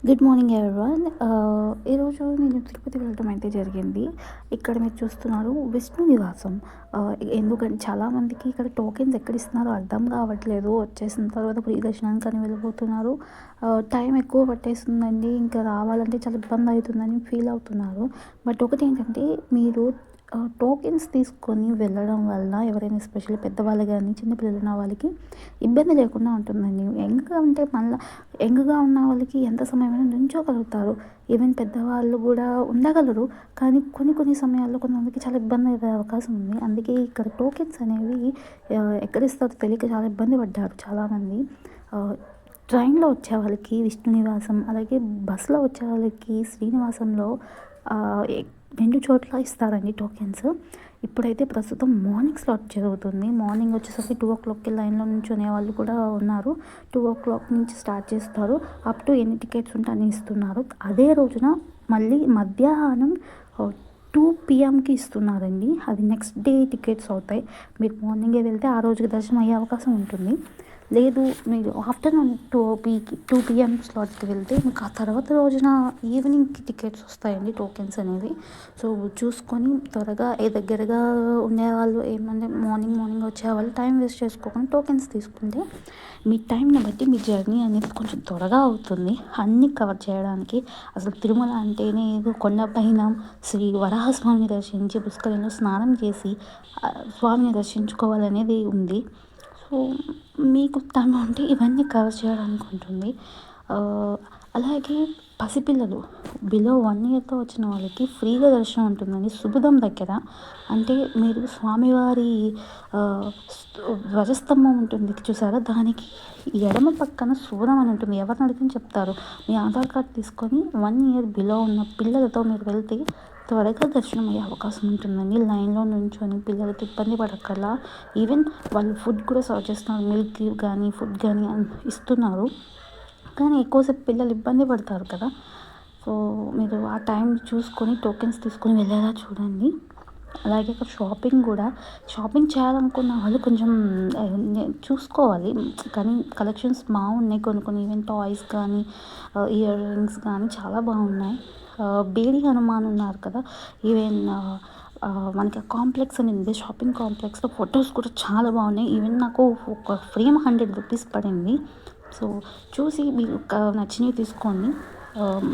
Good morning everyone. ఈరోజు నేను తిరుపతి వెళ్ళటం అయితే జరిగింది. ఇక్కడ మీరు చూస్తున్నారు విష్ణు నివాసం. ఎందుకంటే చాలామందికి ఇక్కడ టోకెన్స్ ఎక్కడ ఇస్తున్నారో అర్థం కావట్లేదు. వచ్చేసిన తర్వాత ఫ్రీ దర్శనానికని వెళ్ళిపోతున్నారు. టైం ఎక్కువ పట్టేస్తుందండి, ఇంకా రావాలంటే చాలా ఇబ్బంది అవుతుందని ఫీల్ అవుతున్నారు. బట్ ఒకటి ఏంటంటే, మీరు టోకెన్స్ తీసుకొని వెళ్ళడం వల్ల ఎవరైనా ఎస్పెషల్లీ పెద్దవాళ్ళు కానీ చిన్నపిల్లలు ఉన్న వాళ్ళకి ఇబ్బంది లేకుండా ఉంటుందండి. యంగ్గా ఉన్న వాళ్ళకి ఎంత సమయమైనా నుంచోగలుగుతారు. ఈవెన్ పెద్దవాళ్ళు కూడా ఉండగలరు. కానీ కొన్ని సమయాల్లో కొంతమందికి చాలా ఇబ్బంది అయ్యే అవకాశం ఉంది. అందుకే ఇక్కడ టోకెన్స్ అనేవి ఎక్కడిస్తారో తెలియక చాలా ఇబ్బంది పడ్డారు చాలామంది. ట్రైన్లో వచ్చే వాళ్ళకి విష్ణు నివాసం, అలాగే బస్సులో వచ్చే వాళ్ళకి శ్రీనివాసంలో 2 చోట్ల ఇస్తారండి టోకెన్స్. ఇప్పుడైతే ప్రస్తుతం మార్నింగ్ స్లాట్ జరుగుతుంది. మార్నింగ్ వచ్చేసరికి 2:00కి లైన్లో నుంచునే వాళ్ళు కూడా ఉన్నారు. 2:00 నుంచి స్టార్ట్ చేస్తారు. అప్ టు ఎన్ని టికెట్స్ ఉంటే అన్ని ఇస్తున్నారు. అదే రోజున మళ్ళీ మధ్యాహ్నం 2 PM ఇస్తున్నారండి. అది నెక్స్ట్ డే టికెట్స్ అవుతాయి. మీరు మార్నింగే వెళ్తే ఆ రోజుకి దర్శనం అయ్యే అవకాశం ఉంటుంది. లేదు, మీరు ఆఫ్టర్నూన్ 2 PM స్లాట్కి వెళ్తే మీకు ఆ తర్వాత రోజున ఈవినింగ్కి టికెట్స్ వస్తాయండి, టోకెన్స్ అనేవి. సో చూసుకొని త్వరగా దగ్గరగా ఉండేవాళ్ళు ఏమంటే మార్నింగ్ వచ్చేవాళ్ళు టైం వేస్ట్ చేసుకోకుండా టోకెన్స్ తీసుకుంటే మీ టైంని బట్టి మీ జర్నీ అనేది కొంచెం త్వరగా అవుతుంది అన్నీ కవర్ చేయడానికి. అసలు తిరుమల అంటేనే ఏదో కొండపైన శ్రీ వరాహస్వామిని దర్శించి పుష్కరంలో స్నానం చేసి స్వామిని దర్శించుకోవాలనేది ఉంది. సో మీకు టైం ఉంటే ఇవన్నీ కవర్ చేయడానికి ఉంటుంది. అలాగే పసిపిల్లలు బిలో 1 ఇయర్తో వచ్చిన వాళ్ళకి ఫ్రీగా దర్శనం ఉంటుందండి సుబుదం దగ్గర. అంటే మీరు స్వామివారి ధ్వజస్తంభం ఉంటుంది చూసారా, దానికి ఎడమ పక్కన సుబుదం అని ఉంటుంది. ఎవరిని అడిగినా చెప్తారు. మీ ఆధార్ కార్డ్ తీసుకొని 1 ఇయర్ బిలో ఉన్న పిల్లలతో మీరు వెళ్తే త్వరగా దర్శనం అయ్యే అవకాశం ఉంటుందండి. లైన్లో నుంచొని పిల్లలతో ఇబ్బంది పడక్కర్లా. ఈవెన్ వాళ్ళు ఫుడ్ కూడా సర్వ్ చేస్తున్నారు. మిల్క్ కానీ ఫుడ్ కానీ ఇస్తున్నారు. కానీ ఎక్కువసేపు పిల్లలు ఇబ్బంది పడతారు కదా. సో మీరు ఆ టైం చూసుకొని టోకెన్స్ తీసుకొని వెళ్ళేలా చూడండి. అలాగే అక్కడ షాపింగ్ చేయాలనుకున్న వాళ్ళు కొంచెం చూసుకోవాలి. కానీ కలెక్షన్స్ బాగున్నాయి. కొన్ని ఈవెన్ టాయ్స్ కానీ ఇయర్ రింగ్స్ కానీ చాలా బాగున్నాయి. బేడి హనుమాన్ ఉన్నారు కదా, ఈవెన్ మనకి కాంప్లెక్స్ అని ఉంది, షాపింగ్ కాంప్లెక్స్లో ఫొటోస్ కూడా చాలా బాగున్నాయి. ఈవెన్ నాకు ఒక ఫ్రేమ్ 100 రూపీస్ పడింది. సో చూసి మీరు నచ్చినవి తీసుకోండి.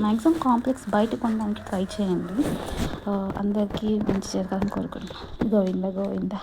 మ్యాక్సిమం కాంప్లెక్స్ బయట కొనడానికి ట్రై చేయండి. అందరికీ మంచి జరగాలని కోరుకుంటున్నాను. గోవింద గోవింద.